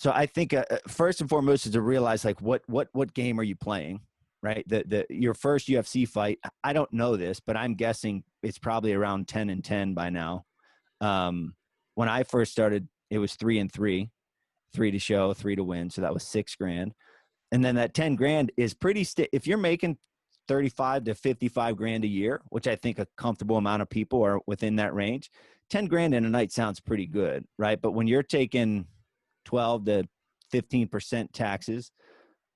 So I think first and foremost is to realize like what game are you playing, right? Your first UFC fight. I don't know this, but I'm guessing it's probably around 10-10 by now. When I first started, it was 3-3, 3 to show, 3 to win. So that was $6,000. And then that 10 grand is pretty if you're making 35 to 55 grand a year, which I think a comfortable amount of people are within that range, 10 grand in a night sounds pretty good, right? But when you're taking 12 to 15% taxes,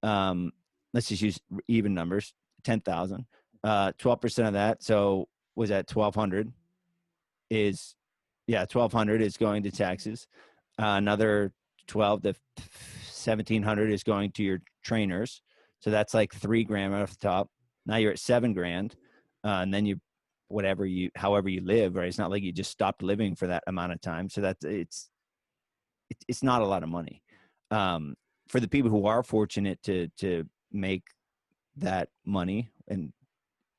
let's just use even numbers, 10,000, 12% of that. So was that 1,200 is, 1,200 is going to taxes. Another 12 to 1,700 is going to your trainers. So that's like $3,000 off the top. Now you're at $7,000. And then however you live, right? It's not like you just stopped living for that amount of time. So it's not a lot of money. For the people who are fortunate to make that money, and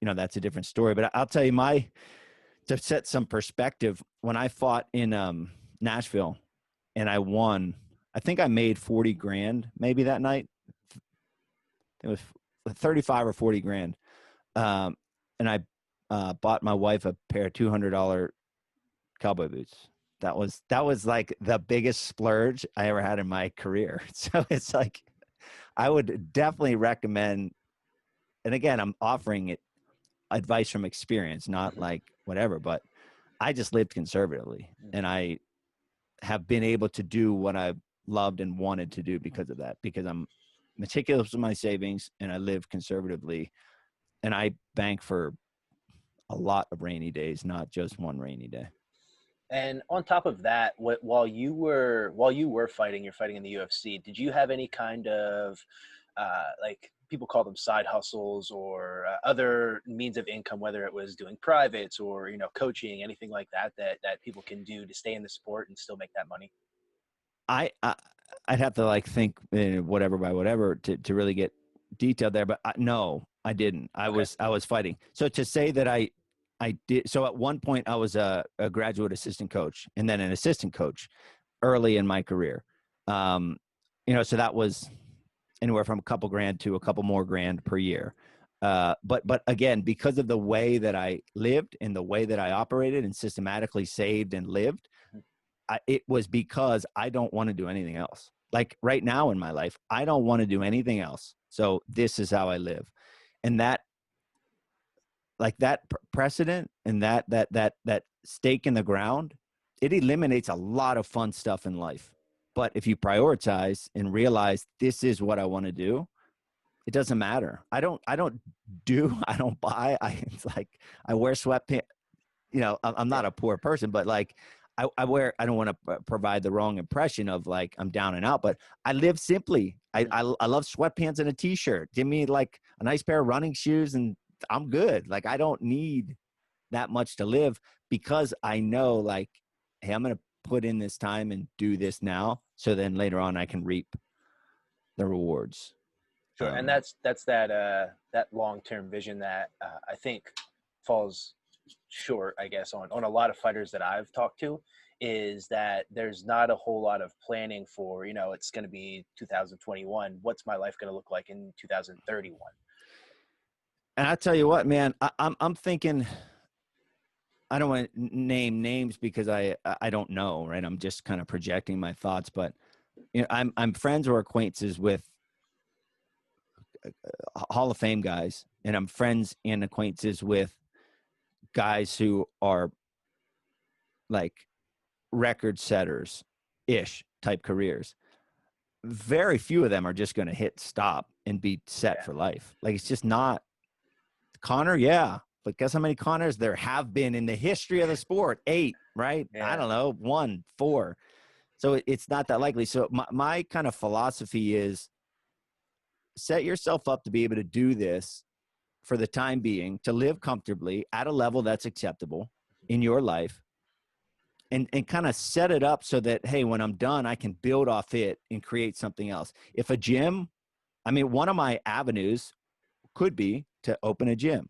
that's a different story. But I'll tell you to set some perspective, when I fought in Nashville and I won, I think I made 40 grand maybe that night. It was 35 or 40 grand. And I bought my wife a pair of $200 cowboy boots. That was like the biggest splurge I ever had in my career. So it's like, I would definitely recommend, and again, I'm offering it advice from experience, not like whatever, but I just lived conservatively, and I have been able to do what I loved and wanted to do because of that, because I'm meticulous with my savings and I live conservatively, and I bank for a lot of rainy days, not just one rainy day. And on top of that, while you were fighting, you're fighting in the UFC, did you have any kind of like people call them side hustles or other means of income, whether it was doing privates or coaching, anything like that people can do to stay in the sport and still make that money? I'd have to like think whatever by whatever to really get detailed there, but no, I didn't. I was fighting. So to say that I did. So at one point I was a graduate assistant coach and then an assistant coach early in my career. So that was anywhere from a couple grand to a couple more grand per year. But again, because of the way that I lived and the way that I operated and systematically saved and lived, it was because I don't want to do anything else. Like right now in my life, I don't want to do anything else. So this is how I live. And that, like that precedent and that stake in the ground, it eliminates a lot of fun stuff in life. But if you prioritize and realize this is what I want to do, it doesn't matter. I don't buy. It's like I wear sweatpants. I'm not a poor person, but like I don't want to provide the wrong impression of like I'm down and out, but I live simply. I love sweatpants and a t-shirt. Give me like a nice pair of running shoes and I'm good. Like I don't need that much to live, because I know like, hey, I'm going to put in this time and do this now. So then later on I can reap the rewards. Sure. And that's that long-term vision that I think falls short, I guess, on a lot of fighters that I've talked to, is that there's not a whole lot of planning for, it's going to be 2021. What's my life going to look like in 2031? And I tell you what, man, I'm thinking, I don't want to name names because I don't know, right? I'm just kind of projecting my thoughts, but I'm friends or acquaintances with Hall of Fame guys, and I'm friends and acquaintances with guys who are like record setters ish type careers. Very few of them are just going to hit stop and be set for life. Like it's just not. Connor, yeah. But guess how many Connors there have been in the history of the sport? 8, right? Yeah. I don't know, 1, 4. So it's not that likely. So my kind of philosophy is set yourself up to be able to do this for the time being, to live comfortably at a level that's acceptable in your life, and kind of set it up so that, hey, when I'm done, I can build off it and create something else. If a gym, one of my avenues could be to open a gym.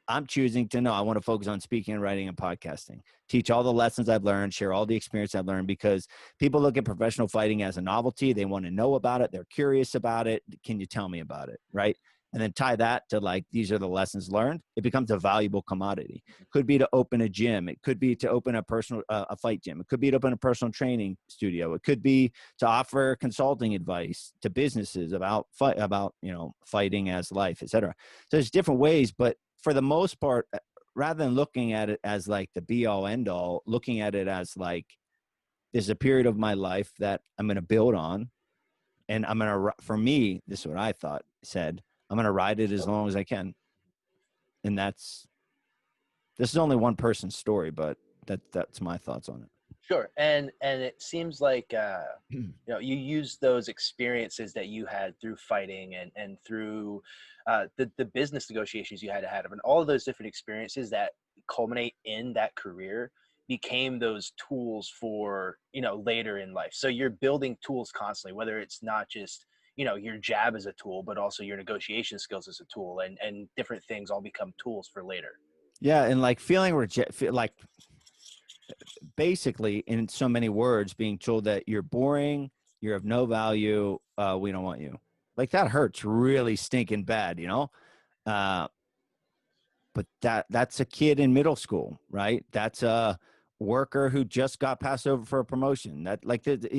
I'm choosing to know I want to focus on speaking and writing and podcasting, teach all the lessons I've learned, share all the experience I've learned, because people look at professional fighting as a novelty. They want to know about it. They're curious about it. Can you tell me about it? Right. And then tie that to like, these are the lessons learned. It becomes a valuable commodity. Could be to open a gym. It could be to open a personal, a fight gym. It could be to open a personal training studio. It could be to offer consulting advice to businesses about fighting as life, et cetera. So there's different ways, but for the most part, rather than looking at it as like the be all end all, looking at it as like, there's a period of my life that I'm going to build on. And I'm going to, for me, this is what I said, I'm going to ride it as long as I can. And this is only one person's story, but that's my thoughts on it. Sure. And it seems like, you use those experiences that you had through fighting and through the business negotiations you had to have, and all of those different experiences that culminate in that career became those tools for, later in life. So you're building tools constantly, whether it's not just, your jab as a tool, but also your negotiation skills as a tool, and different things all become tools for later. Yeah. And like like basically in so many words being told that you're boring, you're of no value, we don't want you. Like that hurts really stinking bad, but that's a kid in middle school, right? That's a worker who just got passed over for a promotion. That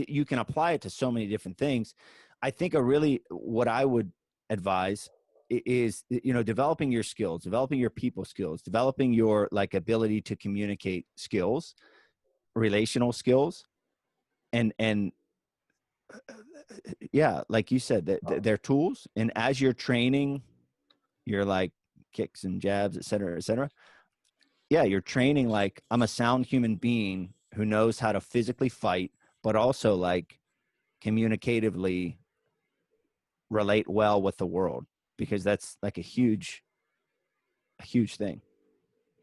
you can apply it to so many different things. I think what I would advise is, developing your skills, developing your people skills, developing your like ability to communicate skills, relational skills, and yeah, like you said, they're tools. And as you're training your like kicks and jabs, et cetera, yeah, you're training like, I'm a sound human being who knows how to physically fight, but also like communicatively relate well with the world, because that's like a huge thing.